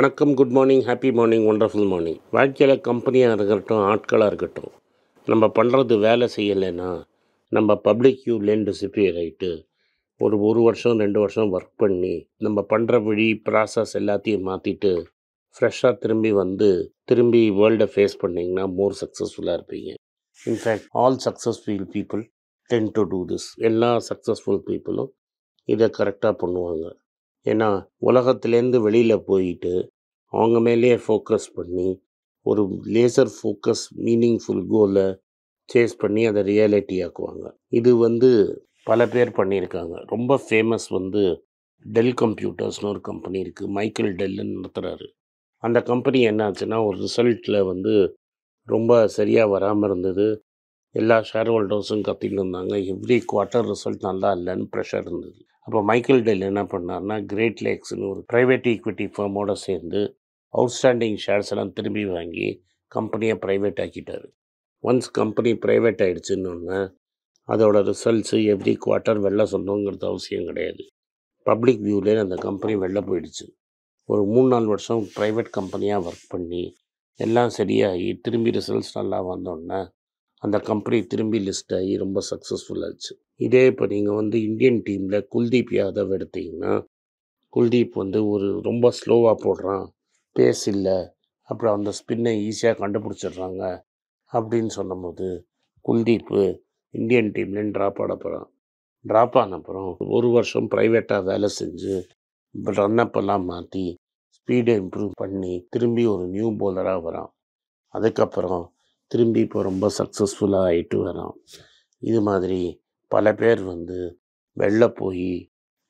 வணக்கம், good morning, happy morning, wonderful morning. வாழ்க்கையில் கம்பெனியாக இருக்கட்டும், ஆட்களாக இருக்கட்டும், நம்ம பண்ணுறது வேலை செய்யலைன்னா நம்ம பப்ளிக் வியூலேருந்து டிசிப்பியர் ஆகிட்டு ஒரு வருஷம் 2 வருஷம் ஒர்க் பண்ணி நம்ம பண்ணுற வழி ப்ராசஸ் எல்லாத்தையும் மாற்றிட்டு ஃப்ரெஷ்ஷாக திரும்பி வேர்ல்டை ஃபேஸ் பண்ணிங்கன்னா மோர் சக்ஸஸ்ஃபுல்லாக இருப்பீங்க. In fact all successful people ten to do this. எல்லா சக்ஸஸ்ஃபுல் பீப்புளும் இதை கரெக்டாக பண்ணுவாங்க. ஏன்னா உலகத்துலேருந்து வெளியில் போயிட்டு அவங்க மேலேயே ஃபோக்கஸ் பண்ணி ஒரு லேசர் ஃபோக்கஸ் மீனிங்ஃபுல் கோலை சேஸ் பண்ணி அதை ரியாலிட்டி ஆக்குவாங்க. இது பல பேர் பண்ணியிருக்காங்க. ரொம்ப ஃபேமஸ் டெல் கம்ப்யூட்டர்ஸ்னு ஒரு கம்பெனி இருக்குது. மைக்கேல் டெல்லுன்னு நடத்துகிறாரு. அந்த கம்பெனி என்னாச்சுன்னா ஒரு ரிசல்ட்டில் ரொம்ப சரியாக வராமல் இருந்தது. எல்லா ஷேர் ஹோல்டர்ஸும் கத்திட்டு இருந்தாங்க. எவ்ரி குவார்ட்டர் ரிசல்ட் நல்லா இல்லைன்னு ப்ரெஷர் இருந்தது. அப்போ மைக்கேல் டெல் என்ன பண்ணார்னா, கிரேட் லேக்ஸ்னு ஒரு ப்ரைவேட் ஈக்விட்டி ஃபர்மோடு சேர்ந்து அவுட்ஸ்டாண்டிங் ஷேர்ஸ் எல்லாம் திரும்பி வாங்கி கம்பெனியை ப்ரைவேட் ஆக்கிட்டார். ஒன்ஸ் கம்பெனி ப்ரைவேட் ஆகிடுச்சுன்னு அதோட ரிசல்ட்ஸு எவ்ரி குவார்ட்டர் வெளில சொல்லணுங்கிறது அவசியம் கிடையாது. பப்ளிக் வியூலே அந்த கம்பெனி வெளில போயிடுச்சு. ஒரு 3-4 வருஷம் ப்ரைவேட் கம்பெனியாக ஒர்க் பண்ணி எல்லாம் சரியாகி திரும்பி ரிசல்ட்ஸ் நல்லா வந்தோடனே அந்த கம்பெனி திரும்பி லிஸ்ட் ஆகி ரொம்ப சக்ஸஸ்ஃபுல்லாச்சு. இதே இப்போ நீங்கள் இந்தியன் டீமில் குல்தீப் யாதவ் எடுத்திங்கன்னா, குல்தீப் ஒரு ரொம்ப ஸ்லோவாக போடுறான், பேஸ் இல்லை, அப்புறம் அந்த ஸ்பின்னை ஈஸியாக கண்டுபிடிச்சிடுறாங்க அப்படின்னு சொன்னபோது குல்தீப்பு இந்தியன் டீம்லேருந்து ட்ராப் ஆன அப்புறம் ஒரு வருஷம் ப்ரைவேட்டாக வேலை செஞ்சு ரன்னப்பெல்லாம் மாற்றி ஸ்பீடை இம்ப்ரூவ் பண்ணி திரும்பி ஒரு நியூ பவுலராக வரான். அதுக்கப்புறம் திரும்பி இப்போ ரொம்ப சக்ஸஸ்ஃபுல்லாக ஆகிட்டு வரான். இது மாதிரி பல பேர் வெளில போய்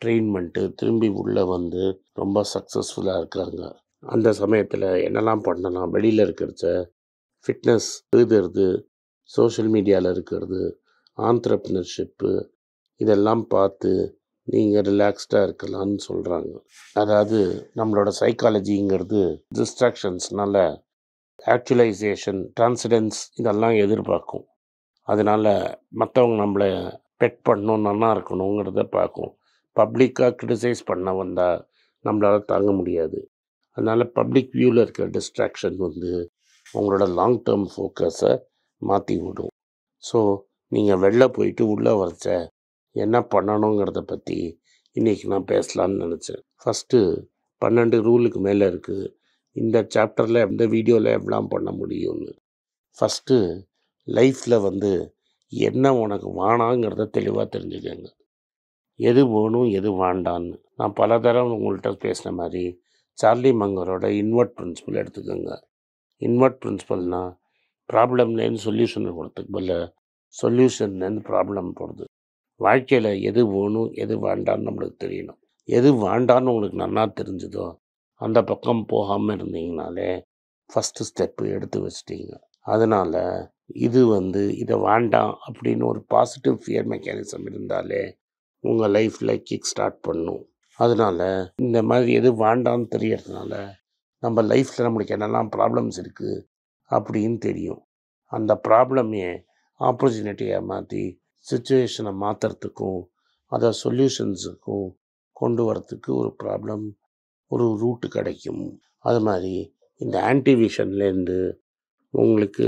ட்ரெயின் பண்ணிட்டு திரும்பி உள்ளே ரொம்ப சக்ஸஸ்ஃபுல்லாக இருக்காங்க. அந்த சமயத்தில் என்னெல்லாம் பண்ணலாம், வெளியில் இருக்கிறத ஃபிட்னஸ் எழுதுறது, சோஷியல் மீடியாவில் இருக்கிறது, ஆந்த்ரப்ரனர்ஷிப்பு, இதெல்லாம் பார்த்து நீங்கள் ரிலாக்ஸ்டாக இருக்கலாம்னு சொல்கிறாங்க. அதாவது நம்மளோட சைக்காலஜிங்கிறது டிஸ்ட்ராக்ஷன்ஸ்னால ஆக்சுவலைசேஷன், டிரான்சிடென்ஸ் இதெல்லாம் எதிர்பார்க்கும். அதனால் மற்றவங்க நம்மளை பெட் பண்ணணும், நல்லா இருக்கணுங்கிறத பார்க்கும். பப்ளிக்காக கிரிட்டிசைஸ் பண்ண வந்தால் நம்மளால் தாங்க முடியாது. அதனால் பப்ளிக் வியூவில் இருக்கிற டிஸ்ட்ராக்ஷன் உங்களோட லாங் டேர்ம் ஃபோக்கஸை மாற்றி விடும். ஸோ நீங்கள் வெளில போயிட்டு உள்ளே வரச்ச என்ன பண்ணணுங்கிறத பற்றி இன்றைக்கி நான் பேசலான்னு நினச்சேன். ஃபஸ்ட்டு 12 ரூலுக்கு மேலே இருக்குது. இந்த சாப்டரில் இந்த வீடியோவில் எவ்வளோ பண்ண முடியும்னு. ஃபஸ்ட்டு லைஃப்பில் என்ன உனக்கு வேணாங்கிறத தெளிவாக தெரிஞ்சுக்கங்க. எது வேணும் எது வேண்டான்னு. நான் பல தடவை உங்கள்கிட்ட பேசின மாதிரி சார்லி மங்கரோட இன்வெர்ட் பிரின்சிபல் எடுத்துக்கோங்க. இன்வெர்ட் பிரின்சிபல்னால் ப்ராப்ளம்லேருந்து சொல்யூஷன் கொடுத்துக்கு பதில் சொல்யூஷன்லேருந்து ப்ராப்ளம் போடுது. வாழ்க்கையில் எது வேணும் எது வேண்டான்னு நம்மளுக்கு தெரியணும். எது வேண்டான்னு உங்களுக்கு நல்லா தெரிஞ்சுதோ அந்த பக்கம் போகாமல் இருந்தீங்கனாலே ஃபஸ்ட்டு ஸ்டெப்பு எடுத்து வச்சிட்டிங்க. அதனால் இதை வேண்டாம் அப்படின்னு ஒரு பாசிட்டிவ் ஃபியர் மெக்கானிசம் இருந்தாலே உங்கள் லைஃப்பில் கிக் ஸ்டார்ட் பண்ணும். அதனால் இந்த மாதிரி எது வேண்டான்னு தெரியறதுனால நம்ம லைஃப்பில் நம்மளுக்கு என்னெல்லாம் ப்ராப்ளம்ஸ் இருக்குது அப்படின்னு தெரியும். அந்த ப்ராப்ளமே ஆப்பர்ச்சுனிட்டியாக மாற்றி சிச்சுவேஷனை மாற்றுறதுக்கும் அதை சொல்யூஷன்ஸுக்கும் கொண்டு வரத்துக்கு ஒரு ரூட்டு கிடைக்கும். அது மாதிரி இந்த ஆன்டிவிஷன்லேருந்து உங்களுக்கு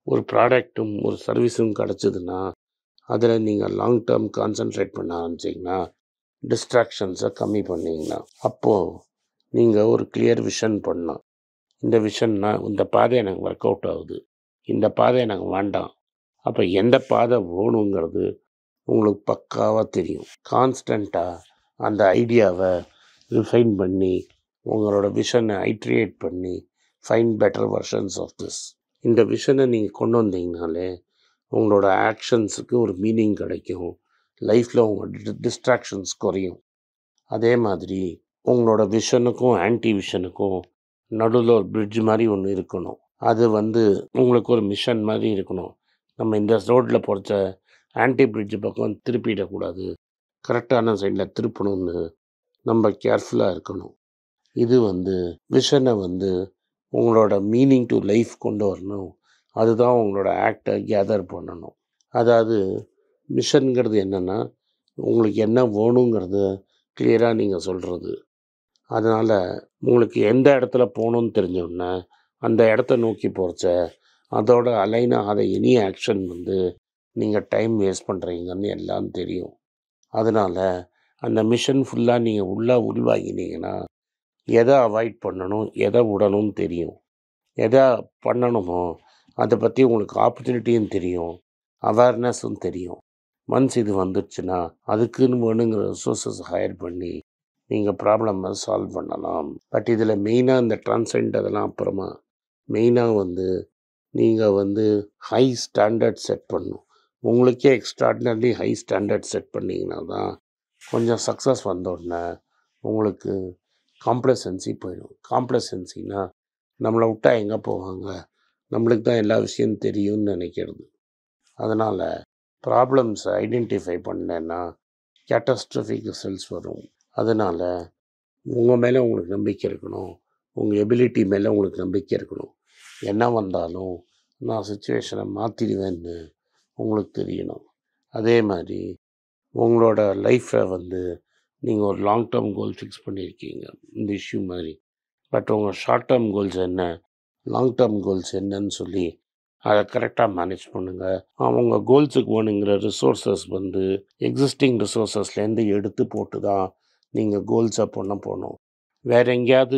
ஒரு ப்ராடக்ட்டும் ஒரு சர்வீஸும் கிடச்சிதுன்னா அதில் நீங்கள் லாங் டேர்ம் கான்சன்ட்ரேட் பண்ண ஆரம்பிச்சிங்கன்னா, டிஸ்ட்ராக்ஷன்ஸை கம்மி பண்ணிங்கன்னா, அப்போது நீங்கள் ஒரு கிளியர் விஷன் பண்ணலாம். இந்த விஷன்னா இந்த பாதை எனக்கு ஒர்க் அவுட் ஆகுது, இந்த பாதை எனக்கு வேண்டாம், அப்போ எந்த பாதை வேணுங்கிறது உங்களுக்கு பக்காவாக தெரியும். கான்ஸ்டண்ட்டாக அந்த ஐடியாவை ரிஃபைன் பண்ணி உங்களோட விஷனை ஐட்ரேட் பண்ணி find better versions of this. இந்த விஷனை நீங்கள் கொண்டு வந்தீங்கனாலே உங்களோட ஆக்ஷன்ஸுக்கு ஒரு மீனிங் கிடைக்கும். லைஃப்பில் உங்கள் டிஸ்ட்ராக்ஷன்ஸ் குறையும். அதே மாதிரி உங்களோட விஷனுக்கும் ஆன்டி விஷனுக்கும் நடுவில் ஒரு பிரிட்ஜ் மாதிரி ஒன்று இருக்கணும். அது உங்களுக்கு ஒரு மிஷன் மாதிரி இருக்கணும். நம்ம இந்த ரோட்டில் போகிறச்ச ஆன்டி பிரிட்ஜ் பக்கம் திருப்பிடக்கூடாது, கரெக்டான சைடில் திருப்பணும்னு நம்ம கேர்ஃபுல்லாக இருக்கணும். இது விஷனை உங்களோட மீனிங் டு லைஃப் கொண்டு வரணும். அதுதான் உங்களோட ஆக்டை கேதர் பண்ணணும். அதாவது மிஷனுங்கிறது என்னென்னா உங்களுக்கு என்ன வேணுங்கிறது கிளியராக நீங்கள் சொல்கிறது. அதனால் உங்களுக்கு எந்த இடத்துல போகணுன்னு தெரிஞ்சோடனே அந்த இடத்த நோக்கி போகிறச்ச அதோட அலைன் ஆகாத எனி ஆக்ஷன் வந்து நீங்கள் டைம் வேஸ்ட் பண்ணுறீங்கன்னு எல்லாம் தெரியும். அதனால் அந்த மிஷன் ஃபுல்லாக நீங்கள் உள்ளே உள்வாங்கினீங்கன்னா எதை அவாய்ட் பண்ணணும், எதை விடணும்னு தெரியும். எதை பண்ணணுமோ அதை பற்றி உங்களுக்கு ஆப்பர்ச்சுனிட்டியும் தெரியும், அவேர்னஸும் தெரியும். ஒன்ஸ் இது வந்துடுச்சுன்னா அதுக்குன்னு வேணுங்கிற ரிசோர்ஸஸ் ஹையர் பண்ணி நீங்கள் ப்ராப்ளமை சால்வ் பண்ணலாம். பட் இதில் மெயினாக இந்த ட்ரான்சென்ட் அதெல்லாம் அப்புறமா மெயினாக வந்து நீங்கள் வந்து ஹை ஸ்டாண்டர்ட் செட் பண்ணணும். உங்களுக்கே எக்ஸ்ட்ராடினரி ஹை ஸ்டாண்டர்ட் செட் பண்ணிங்கன்னா தான் கொஞ்சம் சக்ஸஸ் வந்தோடனே உங்களுக்கு காம்ப்ளசன்சி போயிடும். காம்ப்ளசன்சின்னா நம்மளை விட்டால் எங்கே போவாங்க, நம்மளுக்கு தான் எல்லா விஷயம் தெரியும்னு நினைக்கிறது. அதனால் ப்ராப்ளம்ஸை ஐடென்டிஃபை பண்ணேன்னா கேட்டஸ்ட்ரஃபிக் ரிசல்ட்ஸ் வரும். அதனால் உங்கள் மேலே உங்களுக்கு நம்பிக்கை இருக்கணும், உங்கள் எபிலிட்டி மேலே உங்களுக்கு நம்பிக்கை இருக்கணும். என்ன வந்தாலும் நான் சுச்சுவேஷனை மாற்றிடுவேன்னு உங்களுக்கு தெரியணும். அதே மாதிரி உங்களோட லைஃப்பை வந்து நீங்கள் ஒரு லாங் டேர்ம் கோல் ஃபிக்ஸ் பண்ணியிருக்கீங்க இந்த இஷ்யூ மாதிரி. பட் உங்கள் ஷார்ட் டேர்ம் கோல்ஸ் என்ன, லாங் டேர்ம் கோல்ஸ் என்னன்னு சொல்லி அதை கரெக்டாக மேனேஜ் பண்ணுங்கள். அவங்க கோல்ஸுக்கு வேணுங்கிற ரிசோர்ஸஸ் வந்து எக்ஸிஸ்டிங் ரிசோர்ஸஸ்லேருந்து எடுத்து போட்டு தான் நீங்கள் கோல்ஸை போகணும். வேறு எங்கேயாவது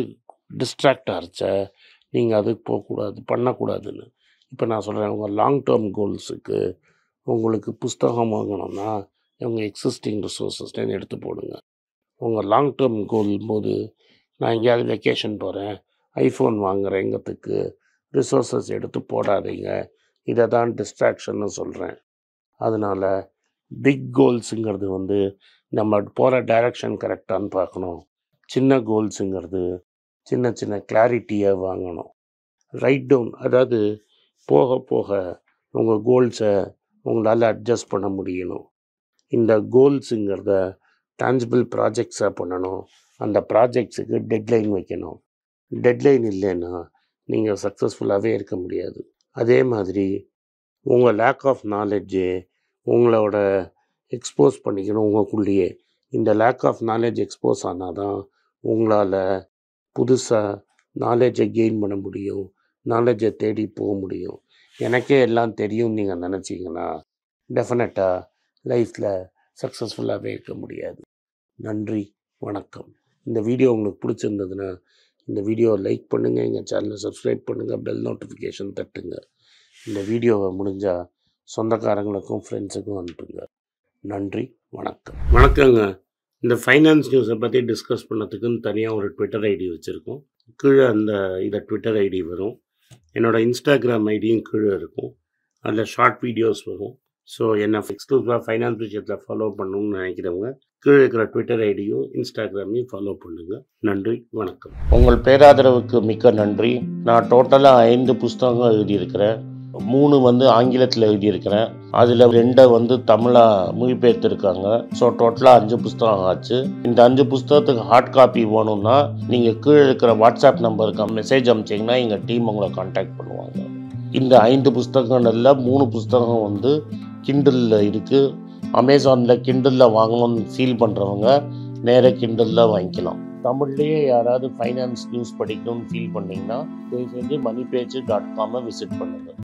டிஸ்ட்ராக்ட் ஆகிச்ச நீங்கள் அதுக்கு போகக்கூடாது, பண்ணக்கூடாதுன்னு. இப்போ நான் சொல்கிறேன், உங்கள் லாங் டேர்ம் கோல்ஸுக்கு உங்களுக்கு புஸ்தகம் வாங்கணும்னா உங்கள் எக்ஸிஸ்டிங் ரிசோர்ஸஸ்லேருந்து எடுத்து போடுங்க. உங்கள் லாங் டேர்ம் கோல் போது நான் எங்கேயாவது வெக்கேஷன் போகிறேன், ஐஃபோன் வாங்குறேங்கிறதுக்கு ரிசோர்ஸஸ் எடுத்து போடாதீங்க. இதை தான் டிஸ்ட்ராக்ஷன்னு சொல்கிறேன். அதனால் பிக் கோல்ஸுங்கிறது வந்து நம்ம போகிற டைரக்ஷன் கரெக்டானு பார்க்கணும். சின்ன கோல்ஸுங்கிறது சின்ன சின்ன கிளாரிட்டியை வாங்கணும். ரைட் டவுன், அதாவது போக போக உங்கள் கோல்ஸை உங்களால் அட்ஜஸ்ட் பண்ண முடியணும். இந்த கோல்ஸுங்கிறத டான்ஜிபிள் ப்ராஜெக்ட்ஸாக பண்ணணும். அந்த ப்ராஜெக்ட்ஸுக்கு டெட்லைன் வைக்கணும். டெட்லைன் இல்லைன்னா நீங்கள் சக்ஸஸ்ஃபுல்லாகவே இருக்க முடியாது. அதே மாதிரி உங்கள் லேக் ஆஃப் நாலேஜு உங்களோட எக்ஸ்போஸ் பண்ணிக்கணும் உங்களுக்குள்ளேயே. இந்த லேக் ஆஃப் நாலேஜ் எக்ஸ்போஸ் ஆனால் தான் உங்களால் புதுசாக நாலேஜை கெயின் பண்ண முடியும், நாலேஜை தேடி போக முடியும். எனக்கே எல்லாம் தெரியும்னு நீங்கள் நினச்சிங்கன்னா டெஃபினட்டாக லைஃப்பில் சக்ஸஸ்ஃபுல்லாகவே இருக்க முடியாது. நன்றி, வணக்கம். இந்த வீடியோ உங்களுக்கு பிடிச்சிருந்ததுன்னா இந்த வீடியோவை லைக் பண்ணுங்கள், எங்கள் சேனலை சப்ஸ்கிரைப் பண்ணுங்கள், பெல் நோட்டிஃபிகேஷன் தட்டுங்க. இந்த வீடியோவை முடிஞ்சால் சொந்தக்காரங்களுக்கும் ஃப்ரெண்ட்ஸுக்கும் அனுப்புங்க. நன்றி, வணக்கம். வணக்கங்க. இந்த ஃபைனான்ஸ் நியூஸை பற்றி டிஸ்கஸ் பண்ணதுக்குன்னு தனியாக ஒரு ட்விட்டர் ஐடி வச்சுருக்கோம். கீழே அந்த இதை ட்விட்டர் ஐடி வரும். என்னோடய இன்ஸ்டாகிராம் ஐடியும் கீழே இருக்கும். அதில் ஷார்ட் வீடியோஸ் வரும். ஸோ என்னை எக்ஸ்க்ளூசிவாக ஃபைனான்ஸ் விஷயத்தில் ஃபாலோ பண்ணணும்னு நினைக்கிறவங்க கீழே இருக்கிற ட்விட்டர் ஐடியும் இன்ஸ்டாகிராமையும் ஃபாலோ பண்ணுங்கள். நன்றி, வணக்கம். உங்கள் பேராதரவுக்கு மிக்க நன்றி. நான் டோட்டலாக 5 புஸ்தகங்கள் எழுதியிருக்கிறேன். 3 வந்து ஆங்கிலத்தில் எழுதியிருக்கிறேன். அதில் 2 வந்து தமிழாக மொழிபெயர்த்துருக்காங்க. ஸோ டோட்டலாக 5 புஸ்தகம் ஆச்சு. இந்த 5 புஸ்தகத்துக்கு ஹார்ட் காப்பி வேணும்னா நீங்கள் கீழே இருக்கிற வாட்ஸ்அப் நம்பருக்கு மெசேஜ் அனுப்பிச்சிங்கன்னா எங்கள் டீம் உங்களை கான்டாக்ட் பண்ணுவாங்க. இந்த 5 புஸ்தகங்களில் 3 புஸ்தகம் வந்து கிண்டலில் இருக்குது. அமேசானில் கிண்டலில் வாங்கணும்னு ஃபீல் பண்ணுறவங்க நேராக கிண்டலில் வாங்கிக்கலாம். தமிழ்லேயே யாராவது ஃபைனான்ஸ் நியூஸ் படிக்கணும்னு ஃபீல் பண்ணிங்கன்னா தயவுசெஞ்சு moneypage.com விசிட் பண்ணுங்கள்.